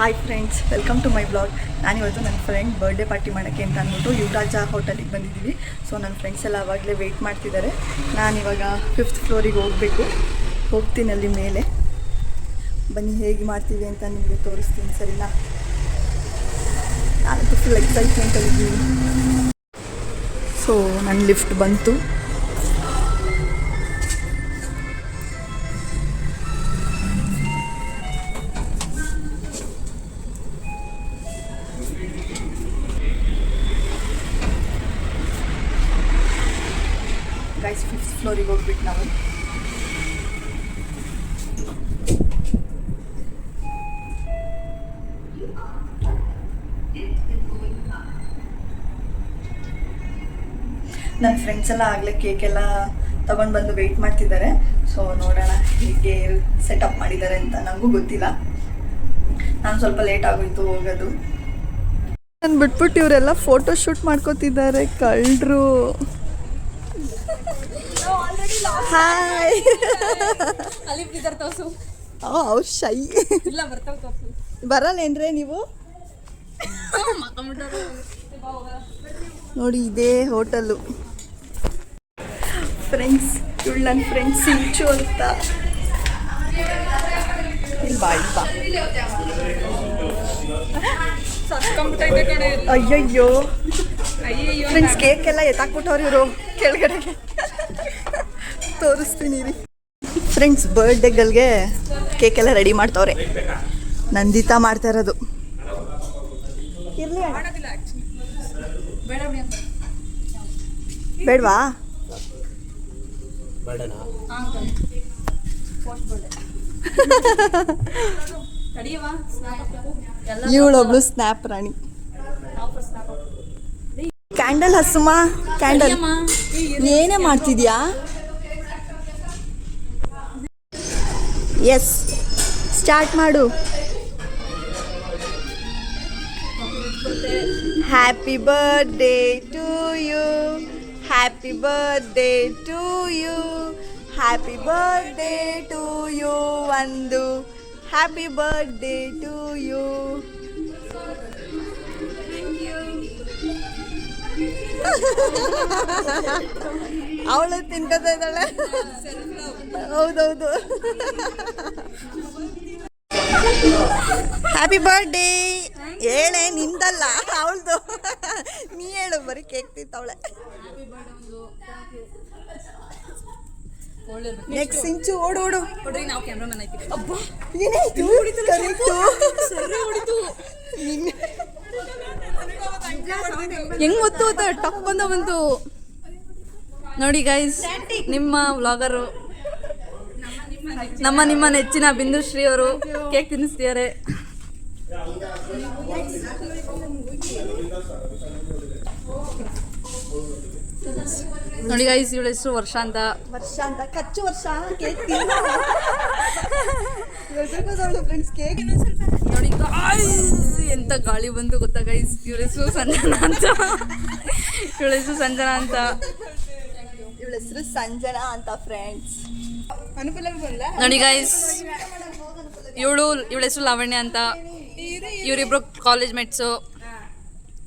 Hi friends, welcome to my blog. ನಾನಿವತ್ತು ನನ್ನ friend birthday party ಮಾಡೋಕ್ಕೆ ಅಂತ ಅಂದ್ಬಿಟ್ಟು ಯುವರಾಜ ಹೋಟೆಲಿಗೆ ಬಂದಿದ್ದೀವಿ. ಸೊ ನನ್ನ ಫ್ರೆಂಡ್ಸ್ ಎಲ್ಲ ಆವಾಗಲೇ ವೆಯ್ಟ್ ಮಾಡ್ತಿದ್ದಾರೆ. ನಾನಿವಾಗ 5th ಫ್ಲೋರಿಗೆ ಹೋಗ್ತೀನಿ ಅಲ್ಲಿ ಮೇಲೆ. ಬನ್ನಿ ಹೇಗೆ ಮಾಡ್ತೀವಿ ಅಂತ ನಿಮಗೆ ತೋರಿಸ್ತೀನಿ, ಸರಿನಾ? ನಾನಂತೂ ಫುಲ್ ಎಕ್ಸೈಟ್ಮೆಂಟಲ್ಲಿದ್ದೀನಿ. ಸೊ ನನ್ನ ಲಿಫ್ಟ್ ಬಂತು. ಗೈಸ್ 5th ಫ್ಲೋರಿಗೆ ಹೋಗ್ಬಿಟ್ಟು ನಾವು ನನ್ನ ಫ್ರೆಂಡ್ಸ್ ಎಲ್ಲ ಆಗಲೇ ಕೇಕೆಲ್ಲ ತೊಗೊಂಡು ಬಂದು ವೆಯ್ಟ್ ಮಾಡ್ತಿದ್ದಾರೆ. ಸೊ ನೋಡೋಣ ಹೇಗೆ ಸೆಟಪ್ ಮಾಡಿದ್ದಾರೆ ಅಂತ. ನನಗೂ ಗೊತ್ತಿಲ್ಲ, ನಾನು ಸ್ವಲ್ಪ ಲೇಟ್ ಆಗೋಯ್ತು ಹೋಗೋದು. ನಾನು ಬಿಟ್ಬಿಟ್ಟು ಇವರೆಲ್ಲ ಫೋಟೋ ಶೂಟ್ ಮಾಡ್ಕೋತಿದ್ದಾರೆ, ಕಳ್ಳರು. ಹಾಯ್. ಅವ್ರು ಶೈ ಬರಲ್ಲೇನ್ರೆ ನೀವು? ನೋಡಿ ಇದೇ ಹೋಟೆಲು. ಫ್ರೆಂಡ್ಸ್, ಇವಳು ನನ್ನ ಫ್ರೆಂಡ್ಸ್ ಸಿಂಚು ಅಂತ. ಬಾ ಅಯ್ಯಯ್ಯೋ ಫ್ರೆಂಡ್ಸ್, ಕೇಕ್ ಎಲ್ಲ ಎತ್ತಾಕ್ಬಿಟ್ಟವ್ರು ಇವರು ಕೆಳಗಡೆಗೆ. ತೋರಿಸ್ತೀನಿ ರೀ ಫ್ರೆಂಡ್ಸ್. ಬರ್ಡೇಗಳಿಗೆ ಕೇಕೆಲ್ಲ ರೆಡಿ ಮಾಡ್ತವ್ರೆ. ನಂದಿತಾ ಮಾಡ್ತಾ ಇರೋದು. ಬೇಡವಾ? ಇವಳೊಬ್ಳು ಸ್ನ್ಯಾಪ್ ರಾಣಿ. ಕ್ಯಾಂಡಲ್ ಹಸುಮ, ಕ್ಯಾಂಡಲ್ ಏನೇ ಮಾಡ್ತಿದ್ಯಾ? ಎಸ್, ಸ್ಟಾರ್ಟ್ ಮಾಡು. Happy birthday to you, happy birthday to you, happy birthday to you. ಒಂದು ಹ್ಯಾಪಿ ಬರ್ಡೇ ಟು ಯು. ಅವಳು ತಿನ್ಕೋತಾ ಇದ್ದಾಳೆ. ಹೌದೌದು. ಹ್ಯಾಪಿ ಬರ್ಡೇ ಹೇಳೆ, ನಿಂದಲ್ಲ ಅವಳದು. ನೀ ಹೇಳು, ಬರೀ ಕೇಕ್ ತಿಂತವಳೆ. ನೆಕ್ಸ್ಟ್ ಇಂಚು ಓಡು. ಹೆಂಗ್ ಗೊತ್ತು ಟಪ್ ಬಂತು ನೋಡಿ ಗೈಸ್. ನಿಮ್ಮ ವ್ಲಾಗರು, ನಿಮ್ಮ ನೆಚ್ಚಿನ ಬಿಂದುಶ್ರೀ ಅವರು ಕೇಕ್ ತಿನ್ನಿಸ್ತಿದ್ದಾರೆ. ನೋಡಿ ಗೈಸ್, ಇವಳ ಹೆಸರು ವರ್ಷ ಅಂತ. ಕಚ್ಚು ವರ್ಷ ಕೇಕ್ ಫ್ರೆಂಡ್ಸ್. ಕೇಕ್ ನೋಡಿ ಎಂತ ಗಾಳಿ ಬಂತು ಗೊತ್ತಾ ಗೈಸ್. ಇವಳ ಹೆಸರು ಸಂಜನಾ ಅಂತ. ಇವಳ ಹೆಸರು ಸಂಜನಾ ಅಂತ ಫ್ರೆಂಡ್ಸ್. ನೋಡಿ ಗೈಸ್, ಇವಳ ಹೆಸರು ಲಾವಣ್ಯ ಅಂತ. ಇವರಿಬ್ರು ಕಾಲೇಜ್ ಮೇಟ್ಸು,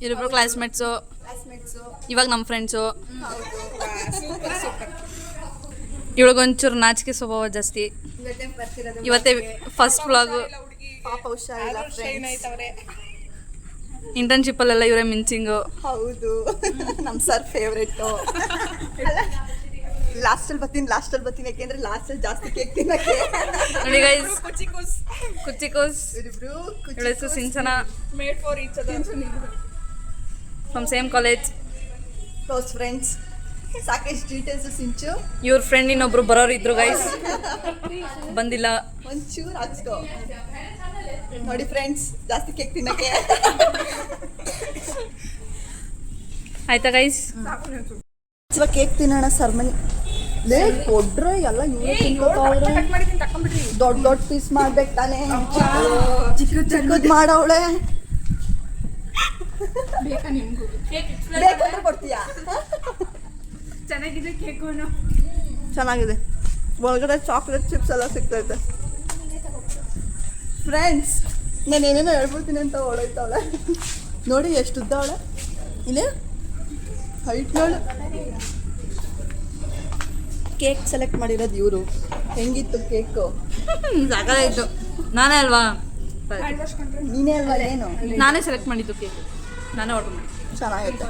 ಇವರಿಬ್ರು ಕ್ಲಾಸ್ಮೇಟ್ಸು, ಇವಾಗ ನಮ್ಮ ಫ್ರೆಂಡ್ಸು. ಇವಳಿಗೊಂಚೂರು ನಾಚಿಕೆ ಸ್ವಭಾವ ಜಾಸ್ತಿ. ಇವತ್ತೇ ಫಸ್ಟ್ ವ್ಲಾಗು. ಇಂಟರ್ನ್ಶಿಪ್ಪಲ್ಲೆಲ್ಲ ಇವರೇ ಮಿಂಚಿಂಗು. ಹೌದು, ನಮ್ಮ ಸರ್ ಫೇವ್ರೇಟು. ಲಾಸ್ಟಲ್ಲಿ ಬರ್ತೀನಿ ಯಾಕೆಂದ್ರೆ ಲಾಸ್ಟಲ್ಲಿ ಜಾಸ್ತಿ ಕೇಕ್ ತಿನ್ನಕ್ಕೆ. ನೋಡಿ ಗೈಸ್, ಕುಚಿಕೋಸ್. ಇವಳ ಹೆಸರು Sinchana. From same college, close friends. ಸಾಕಷ್ಟು ಡೀಟೇಲ್ಸ್ ಸಿಂಚು. ಇವ್ರ ಫ್ರೆಂಡ್ ಇನ್ನೊಬ್ರು ಬರೋರು ಇದ್ರು ಗೈಸ್, ಬಂದಿಲ್ಲ. ಒಂಚೂರು ಹಚ್ಕೋ. ನೋಡಿ ಫ್ರೆಂಡ್ಸ್, ಜಾಸ್ತಿ ಕೇಕ್ ತಿನ್ನಕ್ಕೆ. ಆಯ್ತಾ ಗೈಸ್? ಇವಾಗ ಕೇಕ್ ತಿನ್ನೋಣ. ಸರ್ಮನಿ ಲೇಟ್ ಕೊಡ್ರೆ ಎಲ್ಲ ದೊಡ್ಡ ಪೀಸ್ ಮಾಡ್ಬೇಕು ತಾನೇ. ಚಿಕ್ಕದ್ ಮಾಡವಳೆ. ಬೇಕಂದ್ರೆ ಕೊಡ್ತೀಯಾ? ಚೆನ್ನಾಗಿದೆ ಕೇಕು. ಚೆನ್ನಾಗಿದೆ. ಒಳಗಡೆ ಚಾಕ್ಲೇಟ್ ಚಿಪ್ಸ್ ಎಲ್ಲ ಸಿಗ್ತೈತೆ. ಫ್ರೆಂಡ್ಸ್ ನಾನು ಏನೇನೋ ಹೇಳ್ಬಿಡ್ತೀನಿ ಅಂತ ಓಡೋಯ್ತವಳೆ. ನೋಡಿ ಎಷ್ಟು ಉದ್ದ ಅವಳೆ, ಇಲ್ಲಿ ಹೈಟ್ ನೋಡು. ಕೇಕ್ ಸೆಲೆಕ್ಟ್ ಮಾಡಿರೋದು ಇವರು. ಹೆಂಗಿತ್ತು ಕೇಕು? ಸಾಕಾಯ್ತು. ನಾನೇ ಅಲ್ವಾ, ನೀನೇ ಅಲ್ವಾ? ಏನು ನಾನೇ ಸೆಲೆಕ್ಟ್ ಮಾಡಿದ್ದು ಕೇಕ್, ನಾನೇ ಆರ್ಡರ್ ಮಾಡಿ. ಚೆನ್ನಾಗೈತೆ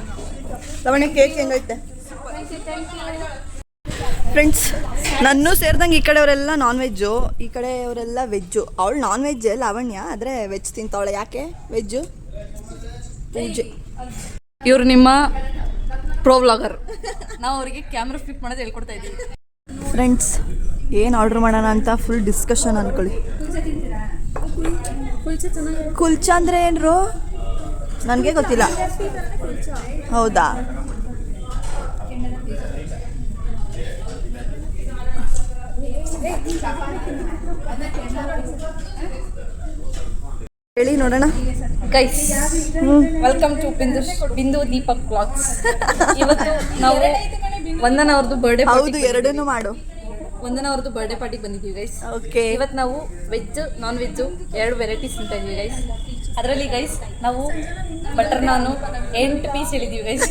ಲವಣ್ಯ. ಕೇಕ್ ಹೆಂಗೈತೆ ಫ್ರೆಂಡ್ಸ್? ನನ್ನೂ ಸೇರಿದಂಗೆ ಈ ಕಡೆಯವರೆಲ್ಲ ನಾನ್ ವೆಜ್ಜು, ಈ ಕಡೆಯವರೆಲ್ಲ ವೆಜ್ಜು. ಅವಳು ನಾನ್ ವೆಜ್ ಲಾವಣ್ಯ, ಆದರೆ ವೆಜ್ ತಿಂತಾವಳೆ. ಯಾಕೆ ವೆಜ್ಜು? ಪೂಜೆ. ಇವರು ನಿಮ್ಮ ಪ್ರೋ ವ್ಲಾಗರ್, ನಾವು ಅವರಿಗೆ ಕ್ಯಾಮ್ರಾ ಫ್ಲಿಪ್ ಮಾಡೋದು ಹೇಳ್ಕೊಡ್ತಾ ಇದ್ದೀವಿ. ಫ್ರೆಂಡ್ಸ್, ಏನು ಆರ್ಡ್ರ್ ಮಾಡೋಣ ಅಂತ ಫುಲ್ ಡಿಸ್ಕಷನ್ ಅಂದ್ಕೊಳ್ಳಿ. ಕುಲ್ಚಾ ಅಂದರೆ ಏನ್ರು? ನನಗೆ ಗೊತ್ತಿಲ್ಲ. ಹೌದಾ? ಹೇಳಿ ನೋಡೋಣ. ಗೈಸ್, ವೆಲ್ಕಮ್ ಟು ಬಿಂದು ದೀಪಕ್ ವ್ಲಾಗ್ಸ್. ಇವತ್ತು ನಾವು ವಂದನ ಅವ್ರದ್ದು ಬರ್ಡೇ. ಹೌದು, ಎರಡನ್ನೂ ಮಾಡು. ವಂದನ ಅವ್ರದ್ದು ಬರ್ಡೇ ಪಾರ್ಟಿಗೆ ಬಂದಿದ್ದೀವಿ ಗೈಸ್. ಓಕೆ. ಇವತ್ತು ನಾವು ವೆಜ್ ನಾನ್ ವೆಜ್ಜು 2 ವೆರೈಟೀಸ್ ತಿಂತಾ ಇದ್ದೀವಿ ಗೈಸ್. ಅದರಲ್ಲಿ ಗೈಸ್ ನಾವು ಬಟರ್ ನಾನು 8 ಪೀಸ್ ಹೇಳಿದ್ದೀವಿ ಗೈಸ್.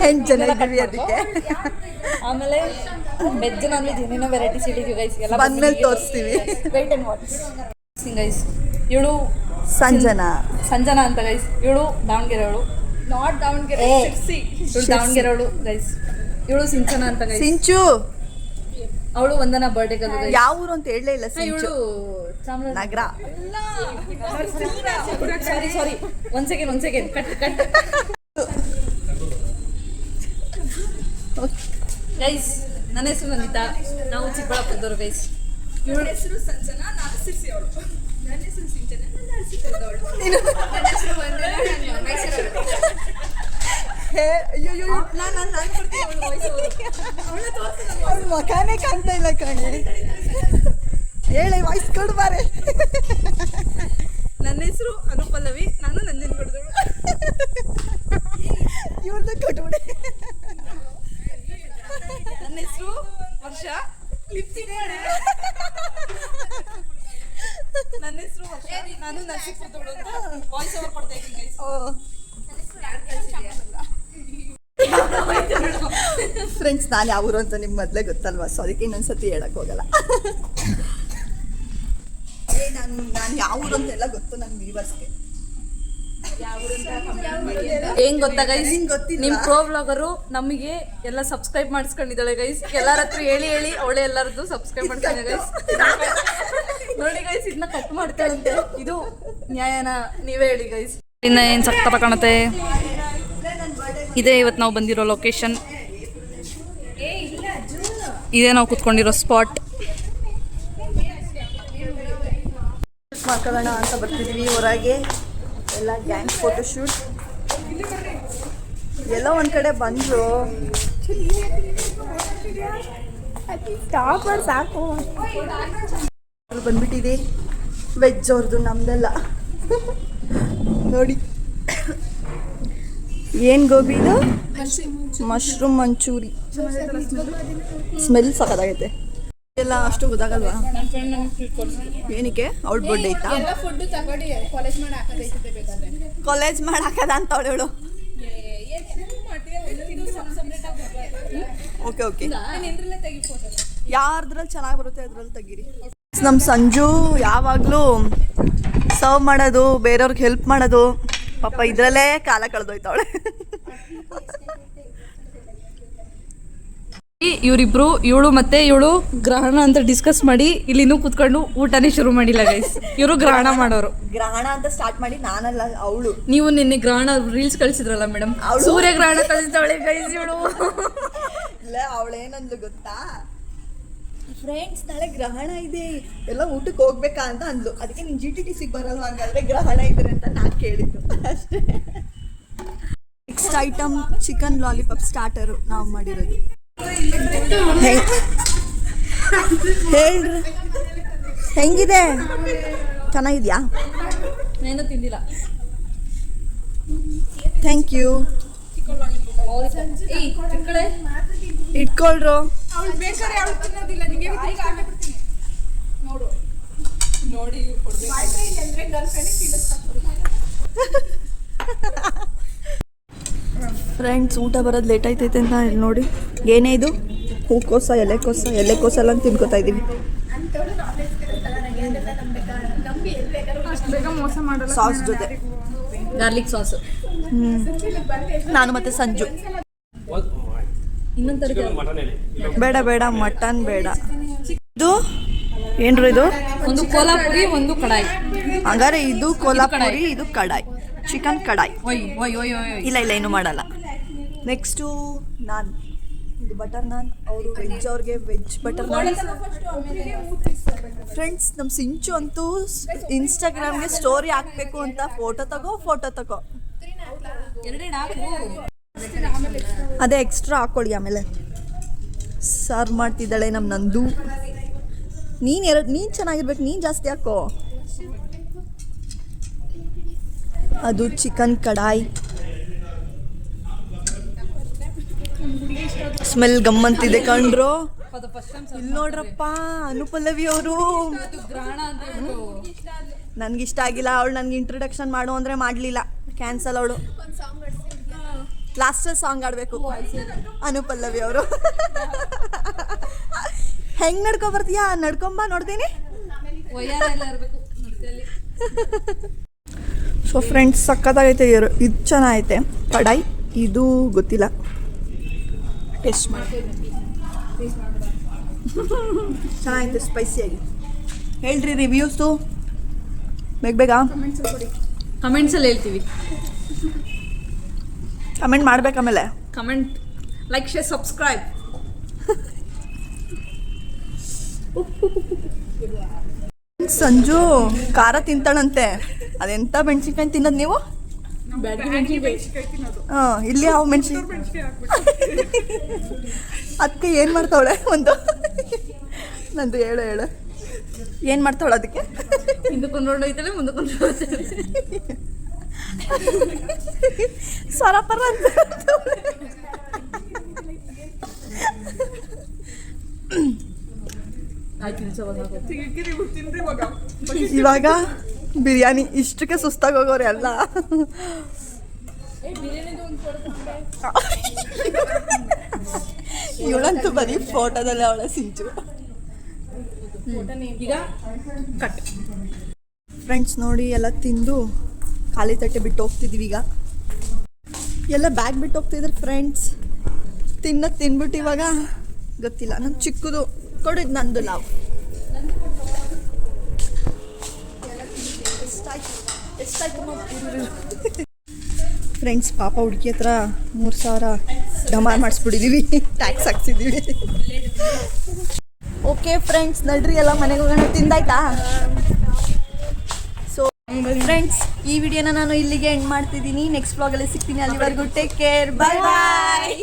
8 ಜನ ಇದ್ದೀವಿ ಅದಕ್ಕೆ. ಆಮೇಲೆ ವೆಜ್ ನಾನ್ ವೆಜ್ ಏನೇನೋ ವೆರೈಟೀಸ್ ಹೇಳಿದ್ದೀವಿ ಗೈಸ್. ಎಲ್ಲ ಬಂದ್ಮೇಲೆ ತೋರಿಸ್ತೀವಿ. Wait and watch guys. ಇವಳು ಸಂಜನಾ ಅಂತ ಗೈಸ್. ಇವಳು ದಾವಣಗೆರೆ, ಅವಳು ನಾಟ್ ದಾವಣಗೆರೆ, ಇವಳು ದಾವಣಗೆರೆ ಅವಳು ಗೈಸ್. ಇವಳು ಸಿಂಚನ ಅಂತ ಗೈಸ್. ಸಿಂಚು ಅವಳು ವಂದನ ಬರ್ಡೇ ಗಲ್. ಯಾವ ಊರು ಅಂತ ಹೇಳಲೇ ಇಲ್ಲ. ಸಿಂಚು ನಗರ. ಸಾರಿ ಒಂದ್ ಸೆಕೆಂಡ್ ಕಟ್ ಗೈಸ್. ನನ್ನ ಹೆಸರು ನಂದಿತಾ, ನಾವು ಚಿಕ್ಕಬಳ್ಳಾಪುರದವರು ಗೈಸ್. ಇವಳ ಹೆಸರು ಸಂಜನಾ, ನಾನು ಸಿರ್ಸಿ ಅವಳು. ನನ್ನ ಹೆಸರು ಸಿಂಚನ, ನಾನು ಅರಸೀಕೆರೆದವಳು. ನನ್ನ ಹೆಸರು ವಂದನಾ, ನಾನು ಮೈಸೂರವಳು. ಅವ್ಳ ಮಕಾನೇ ಕಾಣ್ತಾ ಇಲ್ಲ ಕಣೆ. ಹೇಳಿ, ವಾಯ್ಸ್ ಕೊಡ್ಬಾರೆ. ನನ್ನ ಹೆಸರು ಅನುಪಲ್ಲವಿ, ನಾನು ನಂದಿನಿ ಕೊಡ್ದವಳು. ಇವ್ರದ್ದು ಕೊಟ್ಬಿಡಿ. ನನ್ನ ಹೆಸರು ವರ್ಷ, ನನ್ನ ಹೆಸರು ವರ್ಷ, ನಾನು ನರಸೀಪುರದವಳು ಅಂತ ವಾಯ್ಸ್ ಓವರ್ ಕೊಡ್ತಾ ಇದ್ದೀನಿ ಗೈಸ್. ಫ್ರೆಂಡ್ಸ್, ನಾನು ಯಾವ ಊರು ಅಂತ ನಿಮ್ಗೆ ಮೊದಲೇ ಗೊತ್ತಲ್ವಾ, ಸೊ ಅದಕ್ಕೆ ಇನ್ನೊಂದ್ಸತಿ ಹೇಳಕ್ ಹೋಗಲ್ಲ. ನಾನು ಯಾವ ಊರು ಅಂತೆಲ್ಲ ಗೊತ್ತು ನನ್ನ ವ್ಯೂವರ್ಸ್ಗೆ. ಏನ್ ಗೊತ್ತಾ ಗೈಸ್, ನಿಮ್ ಪ್ರೋ ವ್ಲಾಗರು ನಮಗೆ ಎಲ್ಲ ಸಬ್ಸ್ಕ್ರೈಬ್ ಮಾಡಿಸ್ಕೊಂಡಿದ್ದಾಳೆ ಗೈಸ್. ಎಲ್ಲರ ಹತ್ರ ಹೇಳಿ ಅವಳೆ ಎಲ್ಲರದ್ದು ಸಬ್ಸ್ಕ್ರೈಬ್ ಮಾಡ್ಕೊಂಡೆ ಗೈಸ್. ನೋಡಿ ಗೈಸ್, ಇದನ್ನ ಕಟ್ ಮಾಡ್ತಾಳಂತೆ. ಇದು ನ್ಯಾಯನ? ನೀವೇ ಹೇಳಿ ಗೈಸ್. ಇನ್ನ ಏನ್ ಸಕ್ಕತ್ತ ಕಾಣುತ್ತೆ. ಇದೇ ಇವತ್ತು ನಾವು ಬಂದಿರೋ ಲೊಕೇಶನ್, ಇದೇ ನಾವು ಕುತ್ಕೊಂಡಿರೋ ಸ್ಪಾಟ್. ಮಾಡ್ಕೊಳ್ಳೋಣ ಅಂತ ಬರ್ತಿದ್ವಿ ಹೊರಗೆ. ಎಲ್ಲ ಗ್ಯಾಂಗ್ ಫೋಟೋಶೂಟ್ ಎಲ್ಲ ಒಂದು ಕಡೆ ಬಂದರು. ಸಾಕು ಬಂದ್ಬಿಟ್ಟಿದೆ. ವೆಜ್ ಅವ್ರದ್ದು, ನಮ್ದೆಲ್ಲ. ನೋಡಿ ಏನು ಗೋಬಿ ಇದು? ಮಶ್ರೂಮ್ ಮಂಚೂರಿ. ಸ್ಮೆಲ್ ಸಖತ್ತಾಗೈತೆ. ಎಲ್ಲ ಅಷ್ಟು ಗೊತ್ತಾಗಲ್ವಾ? ಏನಕ್ಕೆ? ಅವಳು ಬರ್ಡೇ ಐತಾ? ಕಾಲೇಜ್ ಮಾಡಾಕದ ಅಂತ ಅವಳು. ಓಕೆ ಯಾರ್ದ್ರಲ್ಲಿ ಚೆನ್ನಾಗಿ ಬರುತ್ತೆ ಅದ್ರಲ್ಲಿ ತೆಗೀರಿ. ನಮ್ಮ ಸಂಜು ಯಾವಾಗಲೂ ಸರ್ವ್ ಮಾಡೋದು, ಬೇರೆಯವ್ರಿಗೆ ಹೆಲ್ಪ್ ಮಾಡೋದು, ಪಾಪ ಇದರಲ್ಲೇ ಕಾಲ ಕಳೆದೋಯ್ತವಳೆ. ಇವರಿಬ್ರು, ಇವಳು ಮತ್ತೆ ಇವಳು ಗ್ರಹಣ ಅಂತ ಡಿಸ್ಕಸ್ ಮಾಡಿ ಇಲ್ಲಿನೂ ಕುತ್ಕೊಂಡು ಊಟನೇ ಶುರು ಮಾಡಿಲ್ಲ ಗೈಸ್. ಇವರು ಗ್ರಹಣ ಮಾಡೋರು. ಗ್ರಹಣ ಅಂತ ಸ್ಟಾರ್ಟ್ ಮಾಡಿ ನಾನಲ್ಲ, ಅವಳು. ನೀವು ನಿನ್ನೆ ಗ್ರಹಣ ರೀಲ್ಸ್ ಕಳಿಸಿದ್ರಲ್ಲ ಮೇಡಮ್, ಸೂರ್ಯ ಗ್ರಹಣ ಕಳಿಸಿದವಳೆ ಗೈಸ್ ಇವಳು. ಇಲ್ಲ, ಅವಳೇನಂದ್ಲು ಗೊತ್ತಾ? ಫ್ರೆಂಡ್ಸ್, ನಾಳೆ ಗ್ರಹಣ ಇದೆ, ಎಲ್ಲ ಊಟಕ್ಕೆ ಹೋಗ್ಬೇಕಾ ಅಂತ ಅಂದ್ಲು. ಅದಕ್ಕೆ ನೀನು GTTCಗೆ ಬರಲ್ವ ಹಂಗಾದ್ರೆ ಗ್ರಹಣ ಇದ್ರೆ ಅಂತ ನಾನು ಕೇಳಿದ್ದು ಅಷ್ಟೇ. Next item chicken lollipop starter ನಾವು ಮಾಡಿರೋದು. ಹೇಳ್ರಿ, ಹೆಂಗಿದೆ? ಚೆನ್ನಾಗಿದ್ಯಾ? ಏನೂ ತಿಂದಿಲ್ಲ. Thank you. ಇಟ್ಕೊಳ್ರು. ನೋಡಿ ಫ್ರೆಂಡ್ಸ್ ಊಟ ಬರೋದು ಲೇಟ್ ಆಯ್ತೈತೆ ಅಂತ ಇಲ್ಲಿ ನೋಡಿ. ಏನೇ ಇದು ಹೂಕೋಸ ಎಲೆಕೋಸ ಎಲ್ಲ ತಿನ್ಕೋತಾ ಇದ್ದೀವಿ. ಸಾಸ್ ಜೊತೆ ಗಾರ್ಲಿಕ್ ಸಾಸ್. ನಾನು ಮತ್ತೆ ಸಂಜು. ಬೇಡ ಮಟನ್ ಬೇಡ. ಇದು ಏನ್ರಿ ಇದು? ಒಂದು ಕೋಲಾಪುರಿ, ಒಂದು ಕಡಾಯಿ. ಹಂಗಾರೆ ಇದು ಕೋಲಾಪುರಿ, ಇದು ಕಡಾಯಿ, ಚಿಕನ್ ಕಡಾಯಿ. ಇಲ್ಲ ಏನು ಮಾಡಲ್ಲ. ನೆಕ್ಸ್ಟು ನಾನ್, ಇದು ಬಟರ್ ನಾನ್. ಅವರು ವೆಜ್, ಅವ್ರಿಗೆ ವೆಜ್ ಬಟರ್ ನಾನ್. ಫ್ರೆಂಡ್ಸ್ ನಮ್ಮ ಸಿಂಚು ಅಂತೂ ಇನ್ಸ್ಟಾಗ್ರಾಮ್ಗೆ ಸ್ಟೋರಿ ಹಾಕಬೇಕು ಅಂತ ಫೋಟೋ ತಗೋ. ಅದೇ ಎಕ್ಸ್ಟ್ರಾ ಹಾಕ್ಕೊಳ್ಳಿ. ಆಮೇಲೆ ಸರ್ವ್ ಮಾಡ್ತಿದ್ದಾಳೆ ನಮ್ಮ ನಂದು. ನೀನು ಚೆನ್ನಾಗಿರ್ಬೇಕು, ನೀನು ಜಾಸ್ತಿ ಹಾಕೋ. ಅದು ಚಿಕನ್ ಕಡಾಯಿ. ಸ್ಮೆಲ್ ಗಮ್ಮಂತಿದೆ ಕಂಡ್ರು. ಇಲ್ಲಿ ನೋಡ್ರಪ್ಪ ಅನುಪಲ್ಲವಿ ಅವರು. ನನ್ಗಿಷ್ಟ ಆಗಿಲ್ಲ. ಅವಳು ನನಗೆ ಇಂಟ್ರೊಡಕ್ಷನ್ ಮಾಡು ಅಂದರೆ ಮಾಡಲಿಲ್ಲ, ಕ್ಯಾನ್ಸಲ್. ಅವಳು ಲಾಸ್ಟಲ್ಲಿ ಸಾಂಗ್ ಆಡಬೇಕು ಅನುಪಲ್ಲವಿ ಅವರು. ಹೆಂಗೆ ನಡ್ಕೊ ಬರ್ತೀಯಾ? ನಡ್ಕೊಂಬ, ನೋಡ್ತೀನಿ. ಸೊ ಫ್ರೆಂಡ್ಸ್ ಸಕ್ಕತ್ತಾಗೈತೆ. ಇದು ಚೆನ್ನಾಗೈತೆ ಕಡಾಯಿ. ಇದು ಗೊತ್ತಿಲ್ಲ, ಟೇಸ್ಟ್ ಮಾಡಿ. ಚೆನ್ನಾಗೈತೆ, ಸ್ಪೈಸಿಯಾಗಿ. ಹೇಳ್ರಿ ರಿವ್ಯೂಸು ಬೇಗ. ಕಮೆಂಟ್ಸಲ್ಲಿ ಹೇಳ್ತೀವಿ. ಕಮೆಂಟ್ ಮಾಡ್ಬೇಕು. ಆಮೇಲೆ comment, like, share, subscribe. Sanju ಖಾರ ತಿಂತಾಳಂತೆ. ಅದೆಂತ ಮೆಣಸಿನ್ಕಾಯಿ ತಿನ್ನೋದು ನೀವು? ಇಲ್ಲಿ ಯಾವ ಮೆಣಸಿನ್ಕಾಯಿ? ಅದಕ್ಕೆ ಏನು ಮಾಡ್ತಾವಳೆ? ಒಂದು ನಂದು ಹೇಳು ಏನು ಮಾಡ್ತಾವಳ ಅದಕ್ಕೆ? ಹಿಂದಕ್ಕೊಂದು ಹೊಡೋಯ್ತಾಳೆ, ಮುಂದಕ್ಕೊಂದು ಸ್ವರಪರ ಅಂತ. ಇವಾಗ ಬಿರಿಯಾನಿ ಇಷ್ಟಕ್ಕೆ ಸುಸ್ತಾಗಿ ಹೋಗೋರೆ ಅಲ್ಲ. ಇವಳಂತೂ ಬರೀ ಫೋಟೋದಲ್ಲಿ ಅವಳ ಸಿಂಚು. ಈಗ ಕಟ್. ಫ್ರೆಂಡ್ಸ್ ನೋಡಿ, ಎಲ್ಲ ತಿಂದು ಖಾಲಿ ತಟ್ಟೆ ಬಿಟ್ಟು ಹೋಗ್ತಿದ್ದೀವಿ. ಈಗ ಎಲ್ಲ ಬ್ಯಾಗ್ ಬಿಟ್ಟು ಹೋಗ್ತಿದ್ರು ಫ್ರೆಂಡ್ಸ್. ತಿನ್ಬಿಟ್ಟು ಇವಾಗ ಗೊತ್ತಿಲ್ಲ, ನನ್ನ ಚಿಕ್ಕದು ಕೊಡಿದ್ ನಂದು ಲಾವ್. ಫ್ರೆಂಡ್ಸ್ ಪಾಪ ಹುಡುಗಿ ಹತ್ರ 3,000 ಡಮಾರ್ ಮಾಡಿಸ್ಬಿಟ್ಟಿದ್ದೀವಿ, ಟ್ಯಾಕ್ಸ್ ಹಾಕ್ಸಿದ್ದೀವಿ. ಓಕೆ ಫ್ರೆಂಡ್ಸ್ ನಡ್ರಿ, ಎಲ್ಲ ಮನೆಗೆ ಹೋಗೋಣ. ತಿಂದಾಯ್ತಾ? ಸೊ ಫ್ರೆಂಡ್ಸ್ ಈ ವಿಡಿಯೋನ ನಾನು ಇಲ್ಲಿಗೆ ಎಂಡ್ ಮಾಡ್ತಿದ್ದೀನಿ. ನೆಕ್ಸ್ಟ್ ವ್ಲಾಗಲ್ಲಿ ಸಿಗ್ತೀನಿ. ಅಲ್ಲಿವರೆಗೂ ಟೇಕ್ ಕೇರ್, ಬಾಯ್ ಬಾಯ್.